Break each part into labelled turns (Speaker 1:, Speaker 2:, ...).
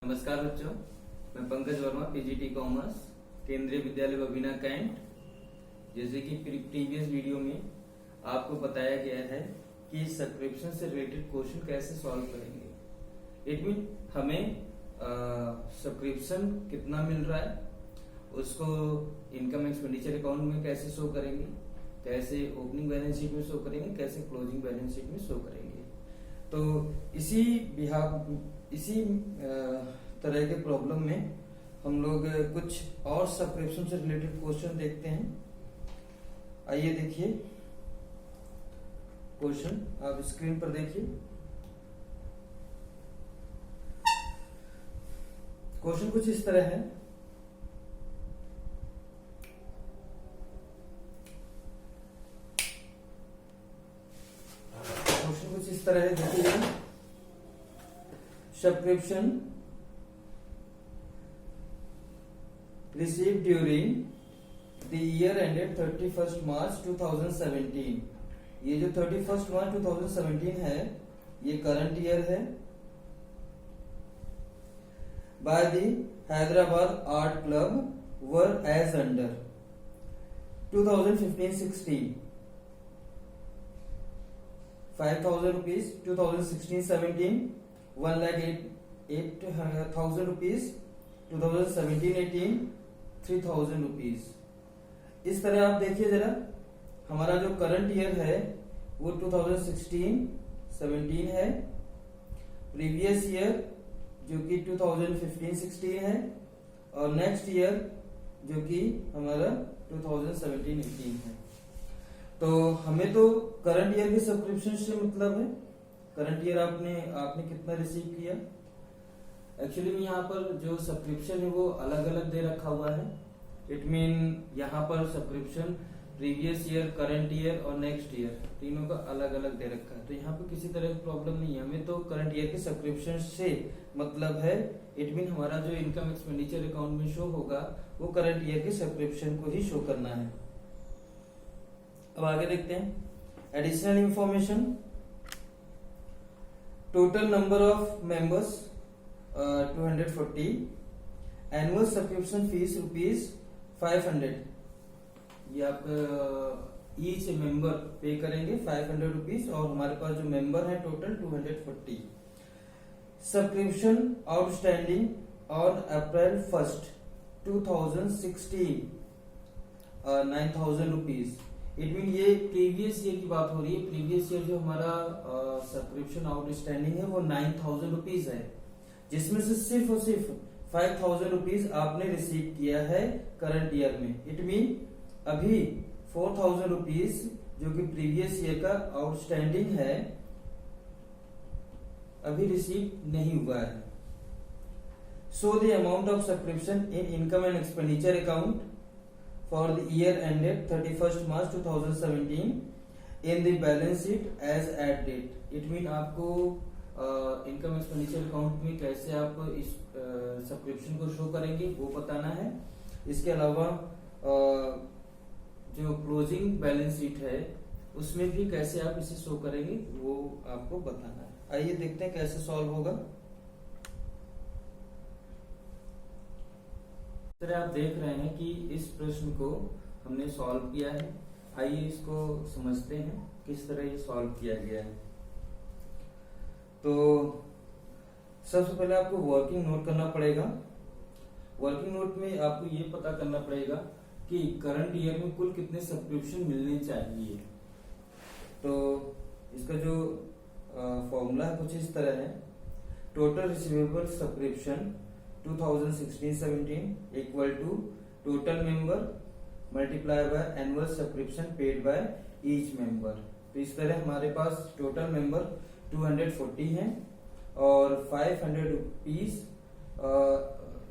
Speaker 1: नमस्कार बच्चों, मैं पंकज वर्मा, पीजीटी कॉमर्स, केंद्रीय विद्यालय बबीना कैंट। जैसे कि प्रीवियस वीडियो में आपको बताया गया है कि सब्सक्रिप्शन से रिलेटेड क्वेश्चन कैसे सॉल्व करेंगे। इट मीन हमें सब्सक्रिप्शन कितना मिल रहा है, उसको इनकम एक्सपेंडिचर अकाउंट में कैसे शो करेंगे, कैसे ओपनिंग बैलेंस शीट में शो करेंगे, कैसे क्लोजिंग बैलेंस शीट में शो करेंगे। तो इसी तरह के प्रॉब्लम में हम लोग कुछ और सब्सक्रिप्शन से रिलेटेड क्वेश्चन देखते हैं। आइए देखिए क्वेश्चन, आप स्क्रीन पर देखिए। क्वेश्चन कुछ इस तरह है। क्वेश्चन कुछ इस तरह है, देखिए। Subscription received during the year ended 31st March 2017। ये जो 31st March 2017 है, ये करंट ईयर है। By the Hyderabad Art Club were as under 2015-16 5,000 rupees, 2016-17 1,08,000 rupees, 2017-18 3,000 rupees। इस तरह आप देखिए जरा, हमारा जो करंट ईयर है वो 2016-17 है, प्रीवियस ईयर जो कि 2015-16 है, और नेक्स्ट ईयर जो कि हमारा 2017-18 है। तो हमें तो करंट ईयर के सब्सक्रिप्शन से मतलब है, करंट ईयर आपने कितना रिसीव किया। एक्चुअली में यहाँ पर जो सब्सक्रिप्शन है वो अलग अलग दे रखा हुआ है। इट मीन यहाँ पर subscription previous year, current year और नेक्स्ट ईयर तीनों का अलग अलग दे रखा है। तो यहाँ पे किसी तरह की प्रॉब्लम नहीं है, हमें तो करंट ईयर के सब्सक्रिप्शन से मतलब है। इट मीन हमारा जो इनकम एक्सपेंडिचर अकाउंट में शो होगा वो करंट ईयर के सब्सक्रिप्शन को ही शो करना है। अब आगे देखते हैं additional information. Total number of members 240, annual subscription fees ₹500। ये आप ईच मेंबर पे करेंगे 500 रुपीज, और हमारे पास जो मेंबर है total 240। Subscription outstanding on April 1st 2016 9,000 rupees. It mean ये प्रीवियस ईयर की बात हो रही है। प्रीवियस ईयर जो हमारा सब्सक्रिप्शन आउटस्टैंडिंग है वो 9,000 रुपीज है, जिसमें से सिर्फ और सिर्फ 5,000 रुपीज आपने रिसीव किया है करंट ईयर में। इट मीन अभी 4,000 रुपीज जो कि प्रीवियस ईयर का आउटस्टैंडिंग है अभी रिसीव नहीं हुआ है। So the amount of subscription in income and expenditure account for the year ended 31st March 2017 in the balance sheet as at date। It mean आपको इनकम एक्सपेंडिचर अकाउंट में कैसे आप इस सब्सक्रिप्शन को शो करेंगे वो बताना है। इसके अलावा जो क्लोजिंग बैलेंस शीट है उसमें भी कैसे आप इसे शो करेंगे वो आपको बताना है। आइए देखते हैं कैसे सॉल्व होगा। सर आप देख रहे हैं कि इस प्रश्न को हमने सॉल्व किया है। आइए इसको समझते हैं किस तरह ये सॉल्व किया गया है। तो सबसे पहले आपको वर्किंग नोट करना पड़ेगा। वर्किंग नोट में आपको ये पता करना पड़ेगा कि करंट ईयर में कुल कितने सब्सक्रिप्शन मिलने चाहिए। तो इसका जो फॉर्मूला है कुछ इस तरह है। Total receivable subscription 2016-17 equal to total member multiply by annual subscription paid by each member. तो इस तरह हमारे पास टोटल मेंबर 240 हैं और 500 रुपीज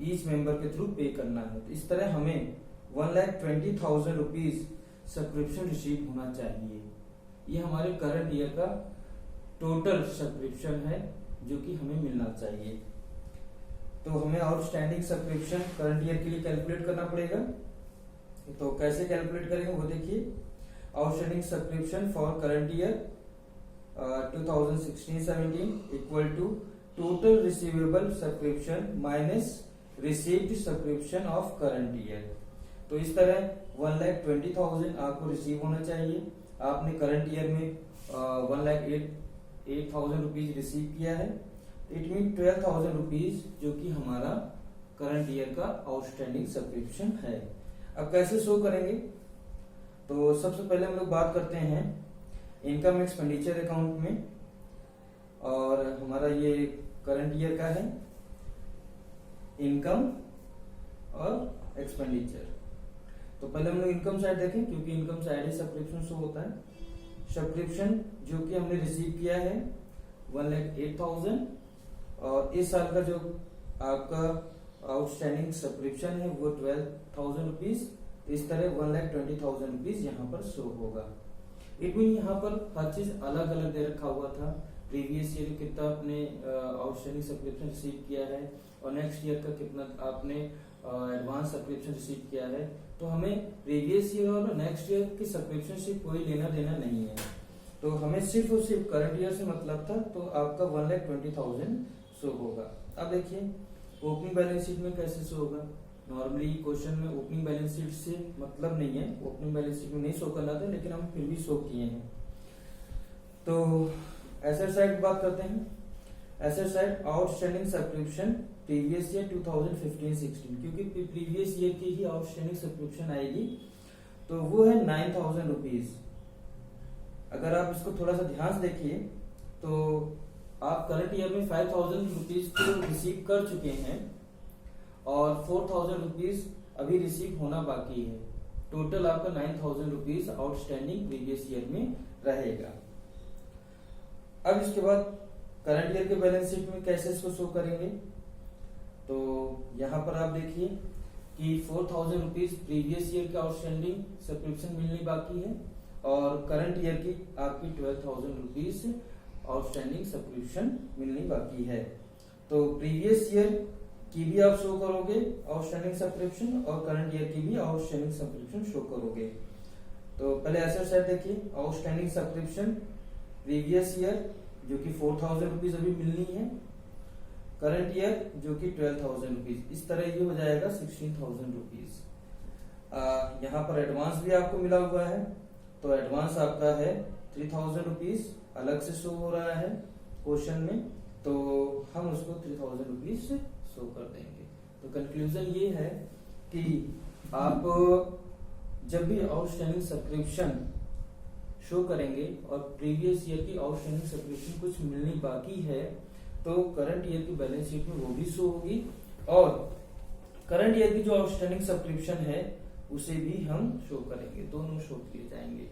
Speaker 1: ईच मेंबर के थ्रू पे करना है। तो इस तरह हमें 1,20,000 रुपीज सब्सक्रिप्शन रिसीव होना चाहिए। ये हमारे करंट ईयर का टोटल सब्सक्रिप्शन है जो कि हमें मिलना चाहिए। तो हमें आउटस्टैंडिंग सब्सक्रिप्शन करंट ईयर के लिए कैलकुलेट करना पड़ेगा। तो कैसे कैलकुलेट करेंगे वो देखिए। Outstanding subscription for current year 2016-17 equal to total receivable subscription minus received subscription of current year. तो इस तरह 1,20,000 आपको रिसीव होना चाहिए। आपने करंट ईयर में 1,08,000 रुपीज रिसीव किया है। इट मीन 12,000 रुपीज जो कि हमारा करंट ईयर का आउटस्टैंडिंग सब्सक्रिप्शन है। अब कैसे शो करेंगे? तो सबसे पहले हम लोग बात करते हैं इनकम एक्सपेंडिचर अकाउंट में, और हमारा ये करंट ईयर का है इनकम और एक्सपेंडिचर। तो पहले हम लोग इनकम साइड देखें, क्योंकि इनकम साइड ही सब्सक्रिप्शन शो होता है। सब्सक्रिप्शन जो कि हमने रिसीव किया है 1,08,000, और इस साल का जो आपका आउटस्टैंडिंग सब्सक्रिप्शन है वो 12,000 रुपीज। इस तरह 1,20,000 रुपीज यहाँ पर शो होगा। इट मीन यहाँ पर हर चीज अलग अलग दे रखा हुआ था। प्रीवियस ईयर कितना आपने आउटस्टैंडिंग सब्सक्रिप्शन रिसीव किया है, और नेक्स्ट ईयर का कितना आपने एडवांस सब्सक्रिप्शन रिसीव किया है। तो हमें प्रीवियस ईयर और नेक्स्ट ईयर की सब्सक्रिप्शन से कोई लेना देना नहीं है। तो हमें सिर्फ और सिर्फ करंट ईयर से मतलब था, तो आपका 1,20,000 शो होगा। अब देखिए ओपनिंग बैलेंस शीट में कैसे शो होगा। नॉर्मली क्वेश्चन में ओपनिंग बैलेंस शीट से मतलब नहीं है, ओपनिंग बैलेंस शीट में नहीं शो करना था, लेकिन हम फिर भी शो किए हैं। तो एसेट साइड की बात करते हैं। Asset side outstanding subscription previous year 2015-16, क्योंकि प्रीवियस ईयर की ही आउटस्टैंडिंग सब्सक्रिप्शन आएगी, तो वो है 9,000 रुपीज। अगर आप इसको थोड़ा सा ध्यान से देखिए तो आप करंट ईयर में 5,000 रुपीज को रिसीव कर चुके हैं, और 4,000 रुपीज अभी रिसीव होना बाकी है। टोटल आपका 9,000 रुपीज आउटस्टैंडिंग प्रीवियस ईयर में रहेगा। अब इसके बाद करंट ईयर के बैलेंस शीट में कैसे इसको शो करेंगे? तो यहाँ पर आप देखिए कि 4,000 रुपीज प्रीवियस ईयर का आउटस्टैंडिंग सब्सक्रिप्शन मिलनी बाकी है, और करंट ईयर की आपकी 12,000 रुपीज आउटस्टैंडिंग सब्सक्रिप्शन मिलनी बाकी है। तो प्रीवियस ईयर की भी आप शो करोगे आउटस्टैंडिंग सब्सक्रिप्शन, और करंट ईयर की भी आउटस्टैंडिंग सब्सक्रिप्शन शो करोगे। तो पहले एसेट साइड देखिए, आउटस्टैंडिंग सब्सक्रिप्शन प्रीवियस ईयर जो कि 4,000 रुपीज अभी मिलनी है, करंट ईयर जो कि 12,000 रुपीज, इस तरह ये हो जाएगा 16,000 रुपीज। यहाँ पर एडवांस भी आपको मिला हुआ है, तो एडवांस आपका है 3,000 रुपीज, अलग से शो हो रहा है क्वेश्चन में, तो हम उसको 3,000 रुपीज से शो कर देंगे। तो कंक्लूजन ये है कि आप जब भी आउटस्टैंडिंग सब्सक्रिप्शन शो करेंगे और प्रीवियस ईयर की आउटस्टैंडिंग सब्सक्रिप्शन कुछ मिलनी बाकी है, तो करंट ईयर की बैलेंस शीट में वो भी शो होगी, और करंट ईयर की जो आउटस्टैंडिंग सब्सक्रिप्शन है उसे भी हम शो करेंगे, दोनों शो किए जाएंगे।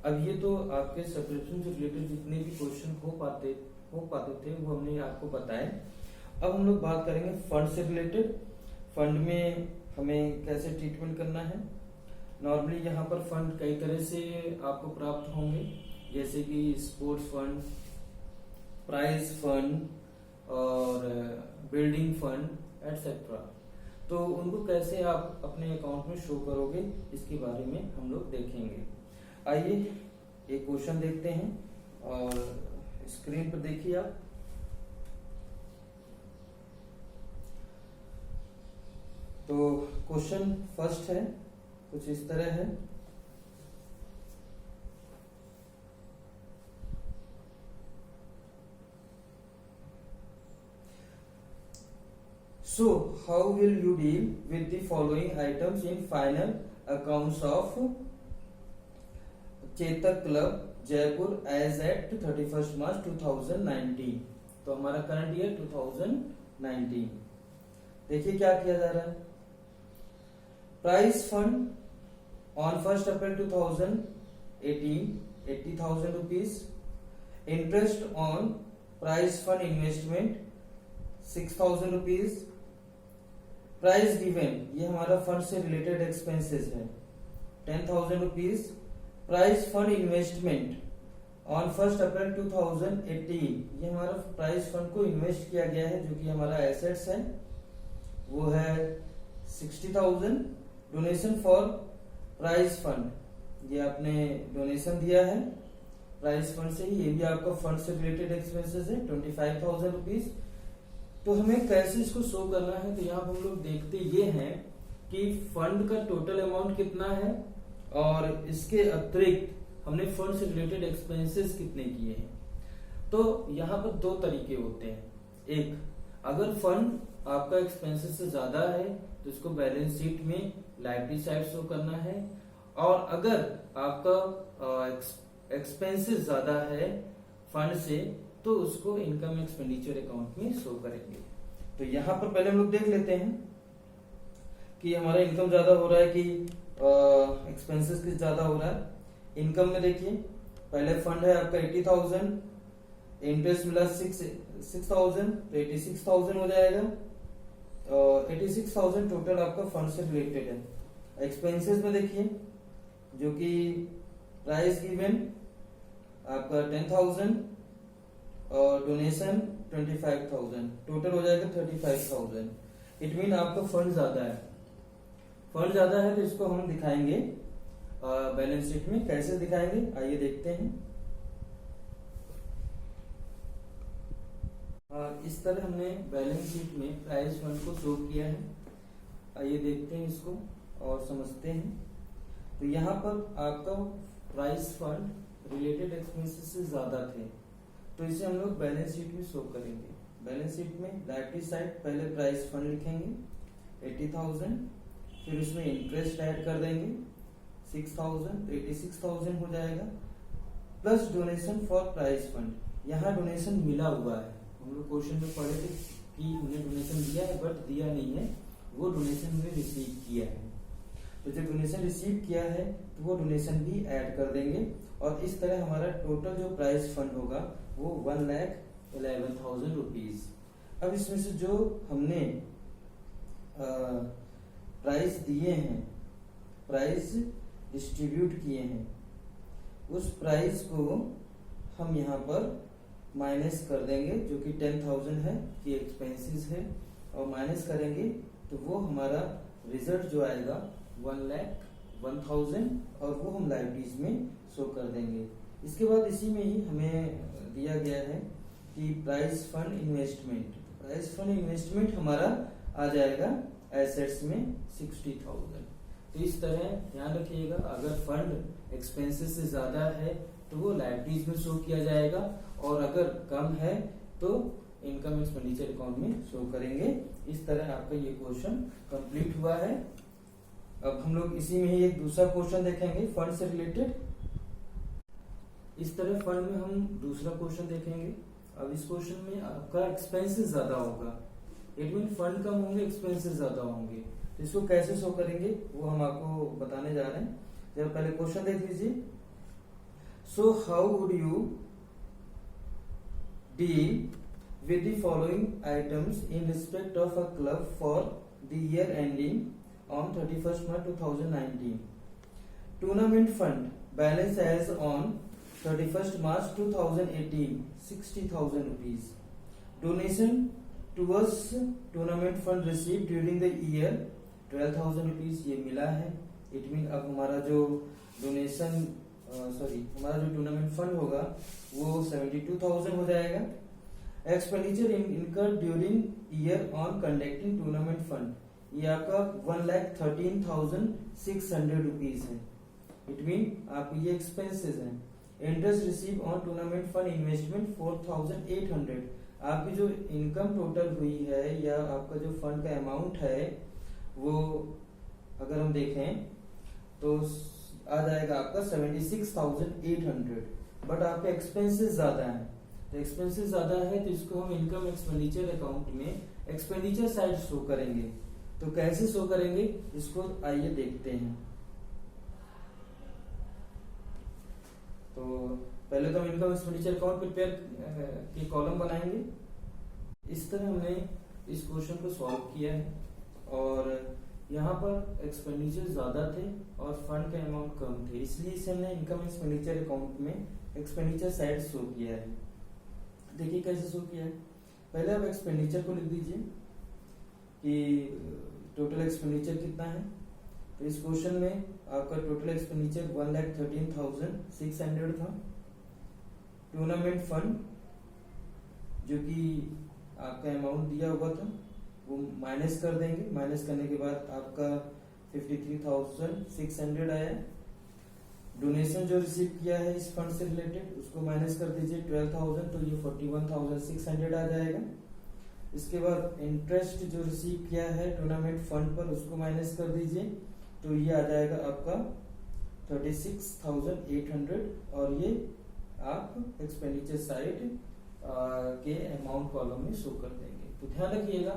Speaker 1: अब ये तो आपके सब्सक्रिप्शन से रिलेटेड जितने भी क्वेश्चन हो पाते थे वो हमने आपको बताए। अब हम लोग बात करेंगे फंड से रिलेटेड। फंड में हमें कैसे ट्रीटमेंट करना है। नॉर्मली यहाँ पर फंड कई तरह से आपको प्राप्त होंगे, जैसे कि स्पोर्ट्स फंड, प्राइज फंड और बिल्डिंग फंड एटसेट्रा। तो उनको कैसे आप अपने अकाउंट में शो करोगे, इसके बारे में हम लोग देखेंगे। आइए एक क्वेश्चन देखते हैं, और स्क्रीन पर देखिए आप। तो क्वेश्चन फर्स्ट है, कुछ इस तरह है। So, how will you deal with the following items in final accounts of Chetak club Jaipur as at 31st March 2019? तो हमारा करंट ईयर 2019। देखिए क्या किया जा रहा है। Prize fund on 1st April 2018 80,000 rupees. Interest on prize fund investment 6,000 rupees. Prize given, ये हमारा फंड से रिलेटेड एक्सपेंसेस है, 10,000 rupees. Prize fund investment on 1st April 2018, ये हमारा प्राइस फंड को इन्वेस्ट किया गया है, जो कि हमारा एसेट्स है, वो है 60,000। डोनेशन फॉर प्राइस फंड, ये आपने डोनेशन दिया है प्राइस फंड से ही, ये भी आपका फंड से रिलेटेड एक्सपेंसेस है, 25,000 रुपीज। तो हमें कैसे इसको शो करना है, तो यहाँ पर हम लोग देखते ये हैं कि फंड का टोटल अमाउंट कितना है और इसके अतिरिक्त हमने फंड से रिलेटेड एक्सपेंसेस कितने किए हैं। तो यहाँ पर दो तरीके होते हैं। एक, अगर फंड आपका एक्सपेंसेस से ज्यादा है तो इसको बैलेंस शीट में लायबिलिटी साइड शो करना है, और अगर आपका एक्सपेंसेस ज्यादा है फंड से तो उसको इनकम एक्सपेंडिचर अकाउंट में शो करेंगे। तो यहाँ पर पहले हम लोग देख लेते हैं कि हमारा इनकम ज्यादा हो रहा है कि एक्सपेंसेस किस ज्यादा हो रहा है। इनकम में देखिए, पहले फंड है आपका 80,000, इंटरेस्ट मिला 6,000 तो 86,000 हो जाएगा। 86,000 टोटल आपका फंड से रिलेटेड है। एक्सपेंसेस में देखिए, जो कि प्राइस गिवन आपका 10,000 और डोनेशन 25,000, टोटल हो जाएगा 35,000। इट मीन आपका फंड ज्यादा है। फंड ज्यादा है तो इसको हम दिखाएंगे बैलेंस शीट में। कैसे दिखाएंगे आइए देखते हैं। इस तरह हमने बैलेंस शीट में प्राइस फंड को शो किया है। आइए देखते हैं इसको और समझते हैं। तो यहाँ पर आपका प्राइस फंड रिलेटेड एक्सपेंसेस से ज्यादा थे तो इसे हम लोग बैलेंस शीट में शो करेंगे। बैलेंस शीट में लायबिलिटी साइड पहले प्राइस फंड लिखेंगे 80,000, फिर उसमें इंटरेस्ट ऐड कर देंगे 6,000 तो 86,000 हो जाएगा, plus donation for price fund. यहाँ डोनेशन मिला हुआ है, हम लोग क्वेश्चन में पढ़े थे कि उन्हें डोनेशन दिया है बट दिया नहीं है, वो डोनेशन हमने रिसीव किया है। तो जब डोनेशन रिसीव किया है तो वो डोनेशन भी ऐड कर देंगे और इस तरह हमारा टोटल जो प्राइस फंड होगा वो 1,11,000 रुपीज। अब इसमें से जो हमने प्राइस दिए हैं, प्राइस डिस्ट्रीब्यूट किए हैं, उस प्राइस को हम यहाँ पर माइनस कर देंगे, जो कि 10,000 है कि एक्सपेंसेस है, और माइनस करेंगे तो वो हमारा रिजल्ट जो आएगा 1,01,000 और वो हम लायबिलिटीज में शो कर देंगे। इसके बाद इसी में ही हमें दिया गया है कि price fund investment, price fund investment हमारा आ जाएगा एसेट्स में 60,000। तो इस तरह ध्यान रखिएगा, अगर फंड एक्सपेंसेस से ज्यादा है तो वो लायबिलिटीज में शो किया जाएगा, और अगर कम है तो इनकम एक्सपेंडिचर अकाउंट में शो करेंगे। इस तरह आपका ये क्वेश्चन कंप्लीट हुआ है। अब हम लोग इसी में ही एक दूसरा क्वेश्चन देखेंगे फंड से रिलेटेड। इस तरह फंड में हम दूसरा क्वेश्चन देखेंगे। अब इस क्वेश्चन में आपका एक्सपेंसेस ज्यादा होगा, इट मीन फंड कम होंगे एक्सपेंसेस ज्यादा होंगे। तो इसको कैसे शो करेंगे वो हम आपको बताने जा रहे हैं। जब पहले क्वेश्चन देख लीजिए। So how would you deal with the following items in respect of a club for the year ending on 31st March 2019. Tournament fund balance as on 31st March 2018 60,000 rupees. Donation towards tournament fund received during the year 12,000 rupees ये मिला है। It mean अब हमारा जो donation हमारा जो tournament fund होगा वो 72,000 हो जाएगा। Expenditure incurred during year on conducting tournament fund, ये आपका 1,13,600 रुपीज है। इट मीन आप ये एक्सपेंसेस हैं। Interest receive on tournament fund investment 4,800। आपकी जो इनकम टोटल हुई है या आपका जो फंड का अमाउंट है वो अगर हम देखें तो आ जाएगा आपका 76,800, बट आपके एक्सपेंसेस ज्यादा है। तो एक्सपेंसेस ज्यादा है तो इसको हम इनकम एक्सपेंडिचर अकाउंट में एक्सपेंडिचर साइड शो करेंगे। तो कैसे शो करेंगे इसको आइए देखते हैं। तो पहले तो हम इनकम एक्सपेंडिचर अकाउंट प्रिपेयर की कॉलम बनाएंगे। इस तरह हमने इस क्वेश्चन को सॉल्व किया है और यहाँ पर एक्सपेंडिचर ज्यादा थे और फंड का अमाउंट कम थे, इसलिए इसे हमने इनकम एक्सपेंडिचर अकाउंट में एक्सपेंडिचर साइड शो किया है। देखिए कैसे शो किया है। पहले आप एक्सपेंडिचर को लिख दीजिए कि टोटल एक्सपेंडिचर कितना है। तो इस क्वेश्चन में आपका टोटल एक्सपेंडिचर 1,13,600 था। टूर्नामेंट फंड जो कि आपका अमाउंट दिया हुआ था वो माइनस कर देंगे। माइनस करने के बाद आपका 53,600 आया। डोनेशन जो रिसीव किया है इस फंड से रिलेटेड उसको माइनस कर दीजिए 12,000, तो ये 41,600 आ जाएगा। इसके बाद इंटरेस्ट जो रिसीव किया है टूर्नामेंट फंड पर उसको माइनस कर दीजिए, तो ये आ जाएगा आपका 36,800, और ये आप एक्सपेंडिचर साइड के अमाउंट कॉलम में शो कर देंगे। तो ध्यान रखिएगा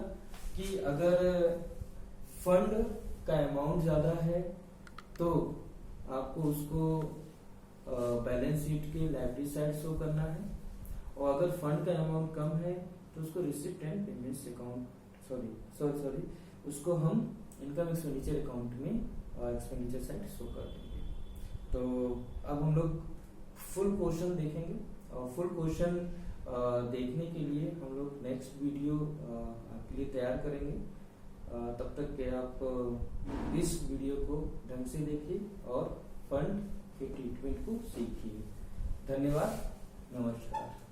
Speaker 1: कि अगर फंड का अमाउंट ज्यादा है तो आपको उसको बैलेंस शीट के लायबिलिटी साइड शो करना है, और अगर फंड का अमाउंट कम है तो उसको receipt and payments account sorry उसको हम इनकम एक्सपेंडिचर अकाउंट में एक्सपेंडिचर साइड शो कर देंगे। तो अब हम लोग फुल क्वेश्चन देखेंगे, और फुल क्वेश्चन देखने के लिए हम लोग नेक्स्ट वीडियो आपके लिए तैयार करेंगे। तब तक के आप इस वीडियो को ढंग से देखिए और फंड के ट्रीटमेंट को सीखिए। धन्यवाद, नमस्कार।